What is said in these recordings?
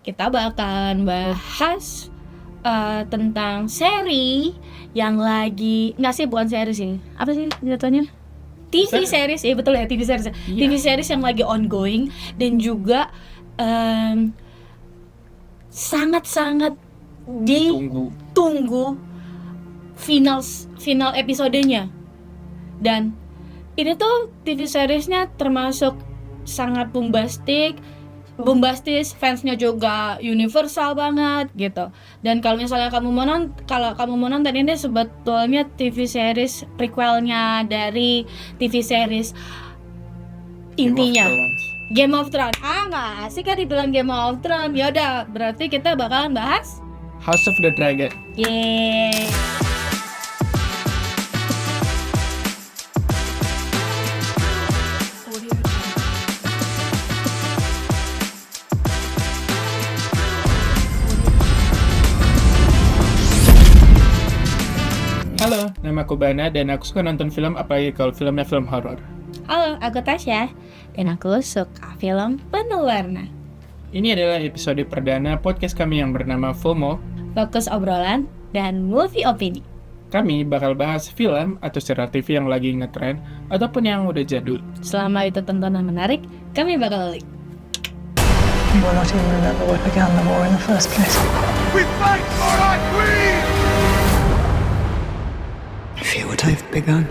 kita bakalan bahas tentang seri yang lagi, nggak sih, bukan seri sih, apa sih jatuhnya? TV series, ya betul ya, TV series. TV series yang lagi ongoing dan juga sangat-sangat ditunggu final episodenya. Dan ini tuh TV seriesnya termasuk sangat bombastis, fansnya juga universal banget gitu. Dan kalau misalnya kamu mau nonton ini sebetulnya TV series prequelnya dari TV series intinya Game of Thrones. Nggak asik kan dibilang Game of Thrones. Yaudah, berarti kita bakalan bahas House of the Dragon. Yeay. Halo, nama aku Bana dan aku suka nonton film, apalagi kalau filmnya film horor. Halo, aku Tasya dan aku suka film penuh warna. Ini adalah episode perdana podcast kami yang bernama FOMO. Fokus obrolan dan movie opini. Kami bakal bahas film atau serial TV yang lagi ngetren ataupun yang udah jadul. Selama itu tontonan menarik, kami bakal like. We're not even remember what began the war in the first place. We fight for our queen! I feel what I've begun.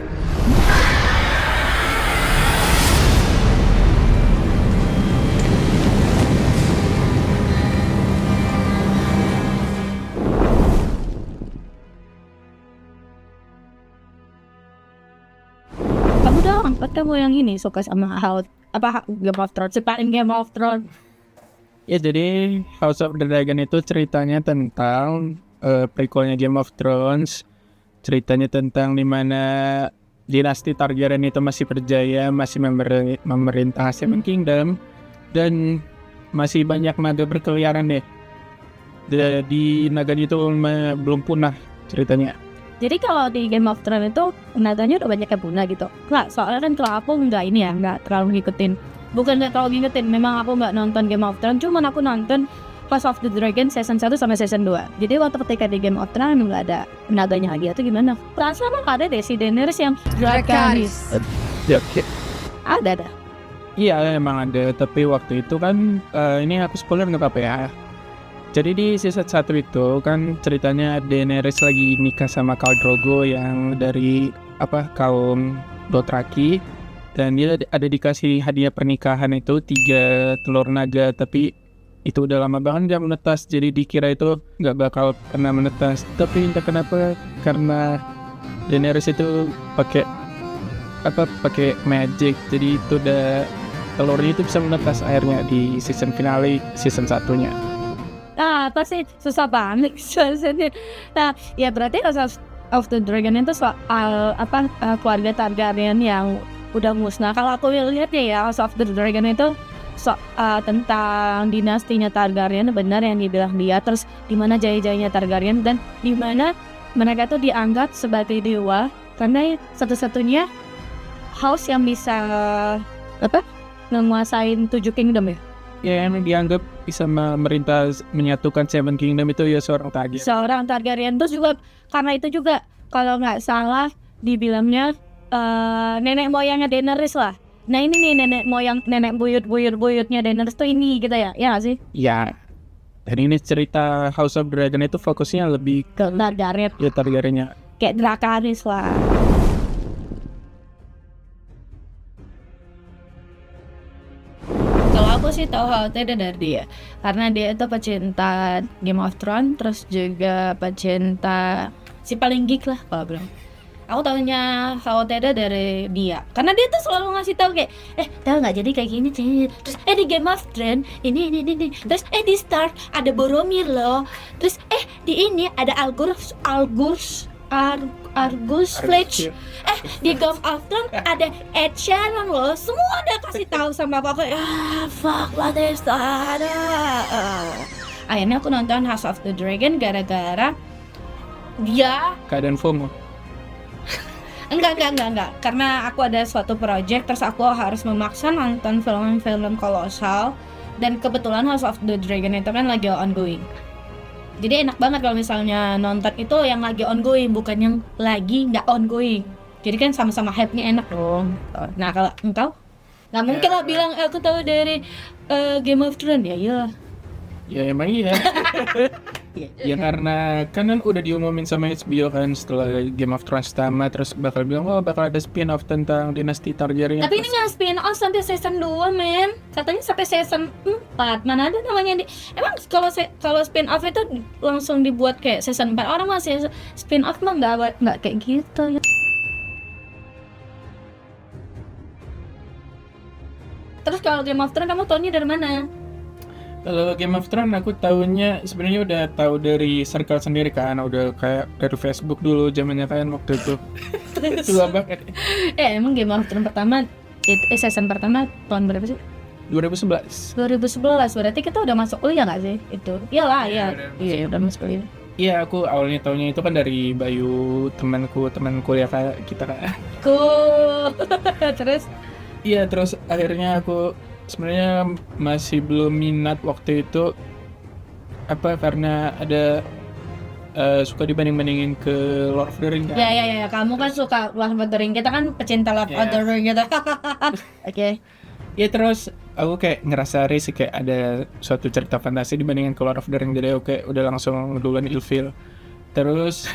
Kamu dong, kamu yang ini suka sama Game of Thrones, sepain Game of Thrones. Ya, jadi House of the Dragon itu ceritanya tentang prequelnya Game of Thrones. Ceritanya tentang dimana dinasti Targaryen itu masih berjaya, masih memerintah Seven Kingdom, dan masih banyak naga berkeliaran deh. Di naganya itu belum punah ceritanya. Jadi kalau di Game of Thrones itu naganya udah banyak yang punah gitu. Nggak, soalnya kan kalau aku nggak terlalu ngikutin. Bukan nggak terlalu ngikutin, memang aku nggak nonton Game of Thrones, cuman aku nonton House of the Dragon season 1 sampai season 2. Jadi waktu ketika di Game of Thrones nggak ada naganya lagi atau gimana? Perasaan emang ada deh si Daenerys yang Dracarys. Ada. Iya, emang ada, tapi waktu itu kan ini aku spoiler nggak apa-apa ya. Jadi di season 1 itu kan ceritanya Daenerys lagi nikah sama Khal Drogo yang dari kaum Dothraki, dan dia ada dikasih hadiah pernikahan itu 3 telur naga, tapi itu udah lama banget gak menetas, jadi dikira itu nggak bakal pernah menetas. Tapi entah kenapa, karena Daenerys itu pakai magic, jadi itu udah telurnya itu bisa menetas akhirnya di season finale season 1-nya. Pasti susah banget soalnya. Nah, ya berarti House of the Dragon itu soal keluarga Targaryen yang udah musnah. Kalau aku lihat ya House of the Dragon itu tentang dinastinya Targaryen, benar yang dibilang dia, terus di mana jaya-jayanya Targaryen dan di mana mereka tuh dianggap sebagai dewa karena satu-satunya house yang bisa menguasain 7 kingdom ya. Ya, yang dianggap bisa menyatukan Seven Kingdom itu ya seorang Targaryen. Terus juga karena itu juga kalau nggak salah dibilangnya nenek moyangnya Daenerys lah. Nah ini nih nenek buyut-buyutnya Daenerys tuh ini gitu ya nggak sih? Ya, dan ini cerita House of Dragon itu fokusnya lebih ke Targaryen. Ya, Targaryennya. Kayak Dracarys lah. Aku sih tahu halnya dari dia karena dia itu pecinta Game of Thrones, terus juga pecinta si paling geek lah kalau bilang. Aku tahunya halnya dari dia karena dia tuh selalu ngasih tahu kayak tahu nggak, jadi kayak gini terus di Game of Thrones ini terus di Stark ada Boromir loh, terus di ini ada Argus Fletch. Di Game of Thrones ada Ed Sheeran loh. Semua udah kasih tahu sama aku. Fuck lah this. Akhirnya aku nonton House of the Dragon gara-gara dia. Keadaan FOMO. Enggak. Karena aku ada suatu project, terus aku harus memaksa nonton film-film kolosal Dan kebetulan House of the Dragon itu kan lagi ongoing. Jadi enak banget kalau misalnya nonton itu yang lagi ongoing, bukan yang lagi nggak ongoing. Jadi kan sama-sama hype-nya enak dong. Nah kalau engkau nggak mungkin lah bilang aku tahu dari Game of Thrones ya, iya. Ya emang iya. Ya karena kan udah diumumin sama HBO kan setelah Game of Thrones tamat, terus bakal bilang bakal ada spin-off tentang dinasti Targaryen. Tapi ini nggak spin-off sampai season 2 men. Katanya sampai season 4. Mana ada namanya emang kalau spin-off itu langsung dibuat kayak season 4. Orang masih spin-off mah nggak kayak gitu ya. Terus kalau Game of Thrones kamu taunya dari mana? Kalau Game of Thrones aku tahunya sebenarnya udah tahu dari circle sendiri kan, udah kayak dari Facebook dulu zamannya kan waktu itu. Tua banget. Emang Game of Thrones pertama season pertama tahun berapa sih? 2011. 2011. Berarti kita udah masuk kuliah nggak sih? Itu. Iyalah, ya. Iya, udah masuk kuliah. Iya, aku awalnya taunya itu kan dari Bayu, teman kuliah kayak kita kan. Cool. Terus Iya, terus akhirnya aku sebenarnya masih belum minat waktu itu karena ada suka dibanding-bandingin ke Lord of the Rings kan. Ya, kamu kan suka Lord of the Rings. Kita kan pecinta Lord of the Rings gitu. Oke. Ya terus aku kayak ngerasa risih kayak ada suatu cerita fantasi dibandingin ke Lord of the Rings, jadi oke udah langsung duluan ilfil. Terus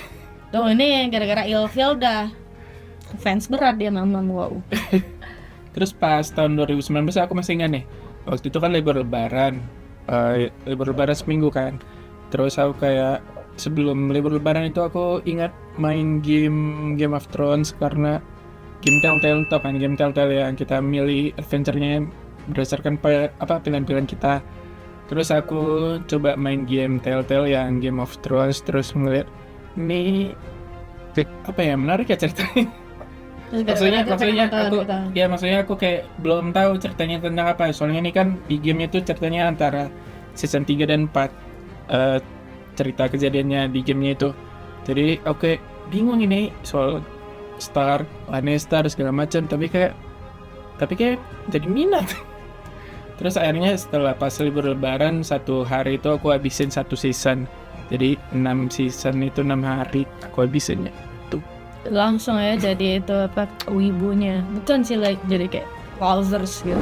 Tuh ini gara-gara ilfil dah fans berat dia memang, wow. Terus pas tahun 2019 aku masih ingat nih, waktu itu kan libur lebaran seminggu kan. Terus aku kayak sebelum libur lebaran itu aku ingat main Game of Thrones karena game Telltale itu kan, game Telltale yang kita milih adventure-nya berdasarkan pilihan-pilihan kita. Terus aku coba main game Telltale yang Game of Thrones, terus ngeliat ini menarik ya ceritanya. Maksudnya aku kayak belum tahu ceritanya tentang apa. Soalnya ini kan di game itu ceritanya antara season 3 dan 4 cerita kejadiannya di gamenya itu. Jadi oke, bingung ini soal Stark, Lannister segala macam, tapi kayak jadi minat. Terus akhirnya setelah pas libur lebaran satu hari itu aku habisin satu season. Jadi 6 season itu 6 hari aku habisinnya. Langsung ya jadi itu wibunya, bukan sih jadi kayak wowzers gitu.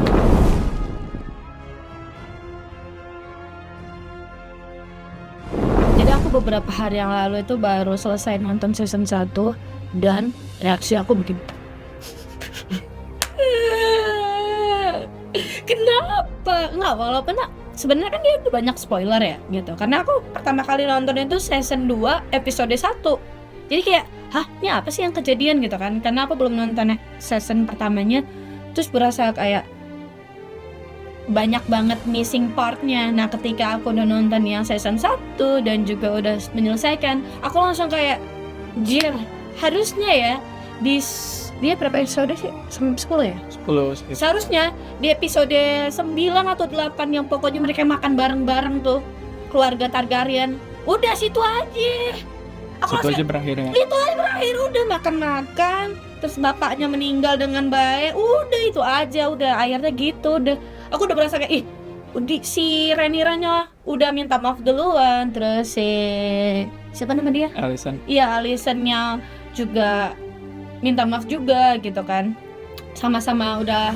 Jadi aku beberapa hari yang lalu itu baru selesai nonton season 1 dan reaksi aku begini. Kenapa? Nggak, walaupun sebenarnya kan dia udah banyak spoiler ya gitu. Karena aku pertama kali nonton itu season 2 episode 1. Jadi kayak, ini apa sih yang kejadian gitu kan? Karena aku belum nonton season pertamanya, terus berasa kayak banyak banget missing partnya. Nah ketika aku udah nonton yang season 1 dan juga udah menyelesaikan, aku langsung kayak, harusnya ya dia berapa episode sih? 10 ya? 10. Seharusnya di episode 9 atau 8 yang pokoknya mereka makan bareng-bareng tuh, keluarga Targaryen. Udah situ aja. Situ aja berakhirnya. Itu aja berakhir, udah makan-makan, terus bapaknya meninggal dengan baik, udah itu aja, udah akhirnya gitu. Aku udah berasa kayak si Rhaenyra udah minta maaf duluan, terus siapa nama dia? Alicent. Iya, Alicent-nya juga minta maaf juga gitu kan. Sama-sama udah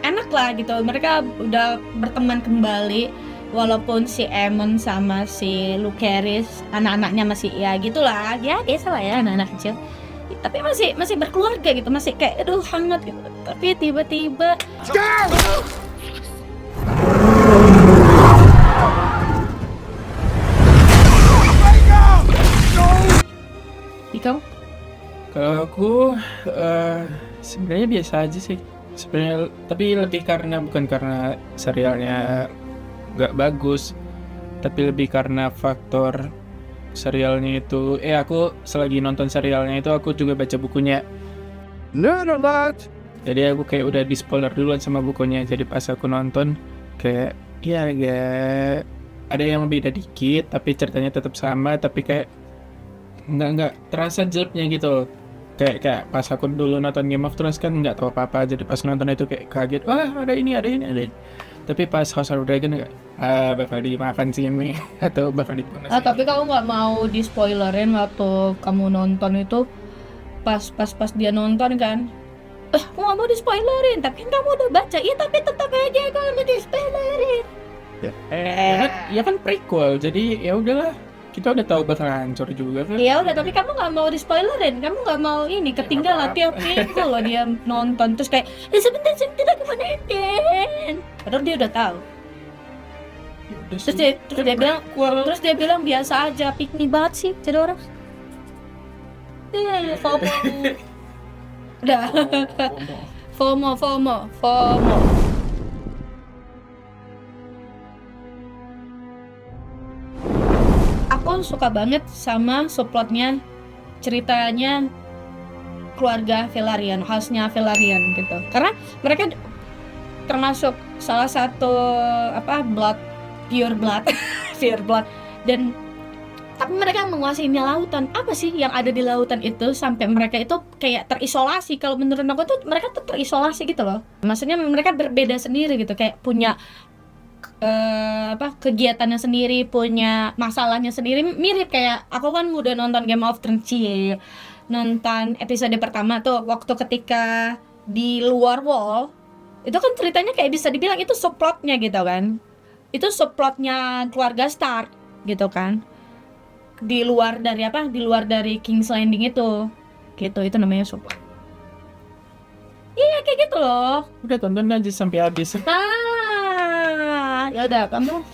enak lah gitu, mereka udah berteman kembali. Walaupun si Aemon sama si Lucerys anak-anaknya masih ya gitulah, ya biasa lah ya anak-anak kecil, tapi masih berkeluarga gitu, masih kayak hangat gitu. Tapi tiba-tiba Ikaw? Kalau aku sebenarnya biasa aja sih sebenarnya, tapi lebih bukan karena serialnya nggak bagus, tapi lebih karena faktor serialnya itu. Aku selagi nonton serialnya itu aku juga baca bukunya. Nerd alert! Jadi aku kayak udah di spoiler duluan sama bukunya. Jadi pas aku nonton kayak agak ada yang beda dikit, tapi ceritanya tetap sama, tapi kayak nggak terasa jeleknya gitu. Kayak pas aku dulu nonton Game of Thrones kan nggak tahu apa-apa, jadi pas nonton itu kayak kaget, ada ini. Tapi pas House of Dragon nggak bakal dimakan sih ini atau bakal dipunas. Tapi kamu nggak mau di spoilerin waktu kamu nonton itu, pas dia nonton kan, aku nggak mau di spoilerin, tapi kan kamu udah baca, iya tapi tetap aja kamu di spoilerin. Ya kan prequel, jadi ya udahlah, kita udah tahu bakal hancur juga kan. Ya udah, tapi kamu nggak mau di spoilerin, kamu nggak mau ini ketinggalan tiap minggu loh dia nonton terus kayak sebentar aku mau nonton, padahal dia udah tahu. Ya udah Terus sih. dia bilang biasa aja, pick me banget sih jadi orang. FOMO. Udah. FOMO. Aku suka banget sama subplotnya, ceritanya keluarga Velaryon, house-nya Velaryon gitu. Karena mereka termasuk salah satu pure blood dan tapi mereka menguasai lautan. Apa sih yang ada di lautan itu sampai mereka itu kayak terisolasi? Kalau menurut aku tuh mereka tuh terisolasi gitu loh. Maksudnya mereka berbeda sendiri gitu, kayak punya kegiatannya sendiri, punya masalahnya sendiri. Mirip kayak aku kan udah nonton Game of Thrones, nonton episode pertama tuh waktu ketika di luar wall. Itu kan ceritanya kayak bisa dibilang itu subplotnya gitu kan. Itu subplotnya keluarga Stark gitu kan. Di luar dari King's Landing itu namanya subplot. Iya kayak gitu loh. Udah tonton aja sampai habis. Ya udah kamu.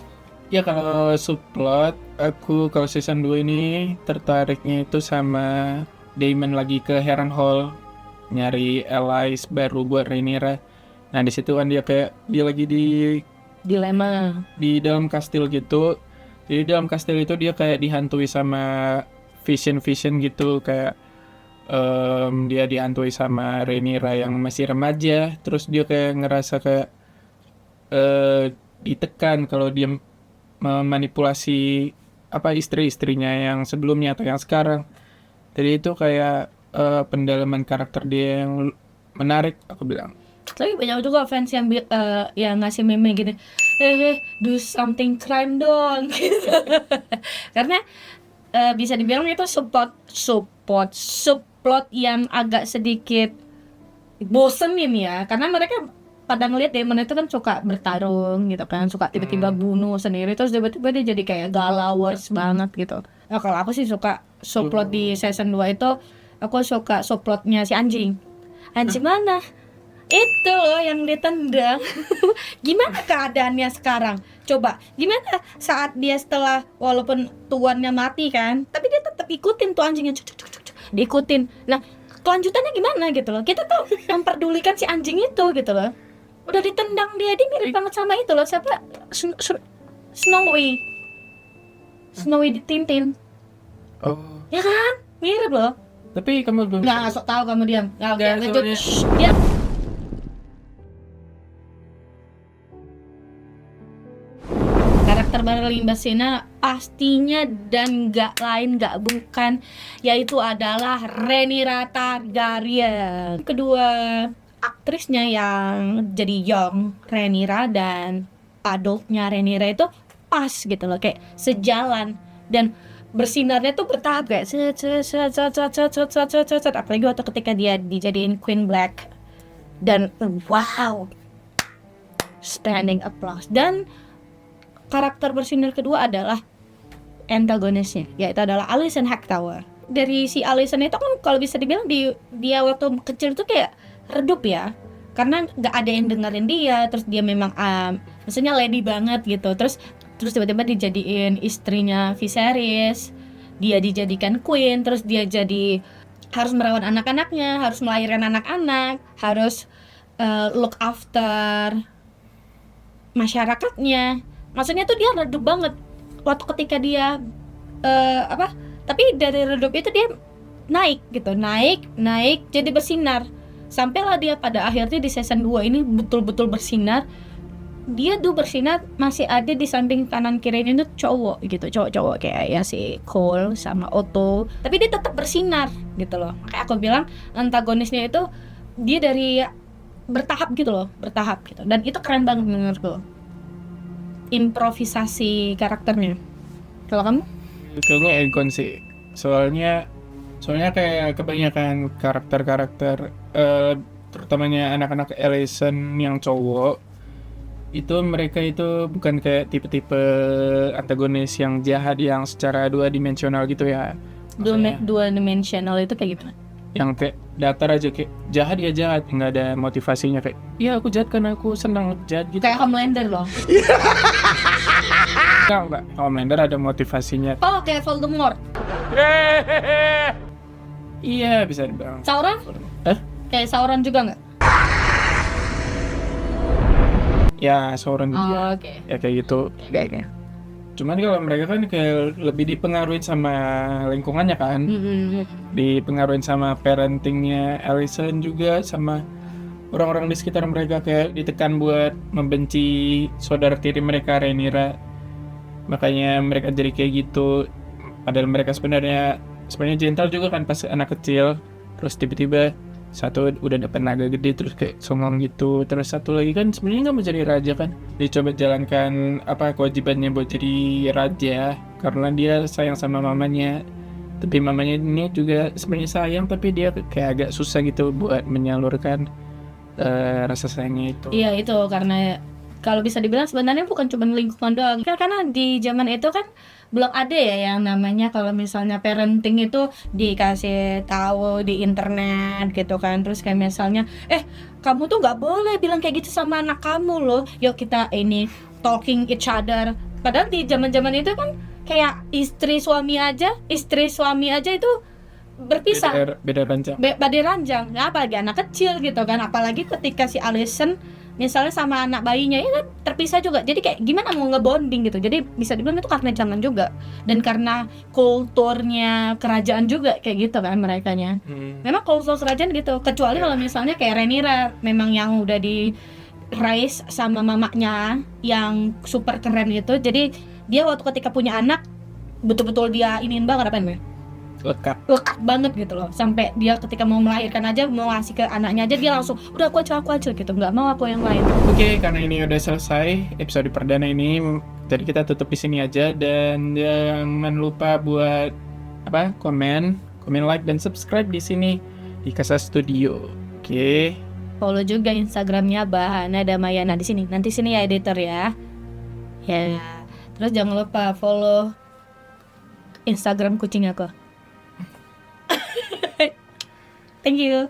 Ya kalau subplot, aku kalau season 2 ini tertariknya itu sama Daemon lagi ke Harrenhal nyari allies baru buat Rhaenyra. Nah di situ kan dia lagi Dilema. di dalam kastil gitu. Jadi dalam kastil itu dia kayak dihantui sama vision gitu, kayak dia dihantui sama Rhaenyra yang masih remaja. Terus dia kayak ngerasa kayak ditekan kalau dia memanipulasi istri-istrinya yang sebelumnya atau yang sekarang. Jadi itu kayak pendalaman karakter dia yang menarik, aku bilang. Tapi banyak juga fans yang yang ngasih meme gini, do something crime dong gitu. Karena bisa dibilang itu subplot yang agak sedikit bosenin ya, karena mereka pada ngeliat Daemon itu kan suka bertarung gitu kan, suka tiba-tiba bunuh sendiri, terus tiba-tiba dia jadi kayak galawers banget gitu. Nah kalau aku sih suka subplot di season 2 itu, aku suka subplotnya si anjing mana? Itu loh yang ditendang. Gimana keadaannya sekarang? Coba, gimana saat dia setelah walaupun tuannya mati kan, tapi dia tetap ikutin tuh anjingnya, diikutin. Nah, kelanjutannya gimana gitu loh? Kita tuh memperdulikan si anjing itu gitu loh. Udah ditendang dia mirip banget sama itu loh, siapa? Snowy di Tintin. Oh. Ya kan? Mirip loh. Tapi kamu belum. Nggak, sok tahu kamu diam. Nggak, oke, Nggak, lanjut. soalnya- Shh, diam. Karakter Marlene Basina pastinya dan nggak lain nggak bukan, yaitu adalah Rhaenyra Targaryen. Kedua aktrisnya yang jadi young Rhaenyra dan adultnya Rhaenyra itu pas gitu loh, kayak sejalan dan bersinarnya tuh bertahap kayak apalagi waktu ketika dia dijadiin Queen Black dan wow, standing applause. Dan karakter bersinar kedua adalah antagonisnya, yaitu adalah Alicent Hightower. Dari si Alicent itu kan kalau bisa dibilang dia waktu kecil itu kayak redup ya, karena nggak ada yang dengerin dia, terus dia memang maksudnya lady banget gitu, terus tiba-tiba dijadiin istrinya Viserys, dia dijadikan queen, terus dia jadi harus merawat anak-anaknya, harus melahirkan anak-anak, harus look after masyarakatnya. Maksudnya tuh dia redup banget waktu ketika dia tapi dari redup itu dia naik gitu, naik jadi bersinar. Sampailah dia pada akhirnya di season 2 ini betul-betul bersinar. Dia tuh bersinar masih ada di samping kanan kirinya itu cowok gitu, cowok kayak ya si Cole sama Otto, tapi dia tetap bersinar gitu loh. Kayak aku bilang antagonisnya itu dia dari bertahap gitu loh, bertahap gitu, dan itu keren banget menurutku. improvisasi karakternya. Kalau kamu? Kayaknya Egon sih. Soalnya kayak kebanyakan karakter terutamanya anak-anak Ellison yang cowok itu mereka itu bukan kayak tipe-tipe antagonis yang jahat yang secara dua dimensional gitu ya. Maksudnya, Dua dimensional itu kayak gimana? yang kayak datar aja kayak jahat ya jahat, nggak ada motivasinya kayak ya aku jahat karena aku senang jahat gitu. Kayak Homelander loh. Enggak. Homelander ada motivasinya. Oh, kayak Voldemort. Iya bisa dibilang. Sauron? Kayak Sauron juga nggak? Ya Sauron juga. Oke. Ya kayak gitu. Kayaknya. Cuman kalau mereka kan kayak lebih dipengaruhi sama lingkungannya kan, dipengaruhi sama parentingnya Ellison juga, sama orang-orang di sekitar mereka kayak ditekan buat membenci saudara tiri mereka Rhaenyra, makanya mereka jadi kayak gitu. Padahal mereka sebenarnya gentle juga kan pas anak kecil, terus tiba-tiba satu udah dapat naga gede terus kayak songong gitu, terus satu lagi kan sebenarnya nggak mau jadi raja kan, dicoba jalankan kewajibannya buat jadi raja karena dia sayang sama mamanya, tapi mamanya ini juga sebenarnya sayang tapi dia kayak agak susah gitu buat menyalurkan rasa sayangnya itu. Iya itu karena kalau bisa dibilang sebenarnya bukan cuma lingkungan doang. Karena di zaman itu kan belum ada ya yang namanya kalau misalnya parenting itu dikasih tahu di internet gitu kan. Terus kayak misalnya kamu tuh nggak boleh bilang kayak gitu sama anak kamu loh. Yuk kita ini talking each other. Padahal di zaman-zaman itu kan kayak istri suami aja itu berpisah. Beda rancang. Beda ranjang, ya, apalagi anak kecil gitu kan, apalagi ketika si Alicent misalnya sama anak bayinya ya kan terpisah juga, jadi kayak gimana mau ngebonding gitu. Jadi bisa dibilang itu karena zaman juga dan karena kulturnya kerajaan juga kayak gitu kan merekanya. Memang kultur kerajaan gitu, kecuali kalau misalnya kayak Rhaenyra memang yang udah di raise sama mamanya yang super keren gitu, jadi dia waktu ketika punya anak betul-betul dia iniin banget apa namanya, lekat banget gitu loh, sampai dia ketika mau melahirkan aja, mau ngasih ke anaknya aja dia langsung udah aku aja gitu, nggak mau aku yang lain. Oke, karena ini udah selesai episode perdana ini, jadi kita tutup di sini aja, dan jangan lupa buat komen, like dan subscribe di sini di Casa Studio. Oke. Follow juga Instagramnya Bahana Damayana di sini. Nanti sini ya editor ya. Ya. Terus jangan lupa follow Instagram kucing aku. Thank you.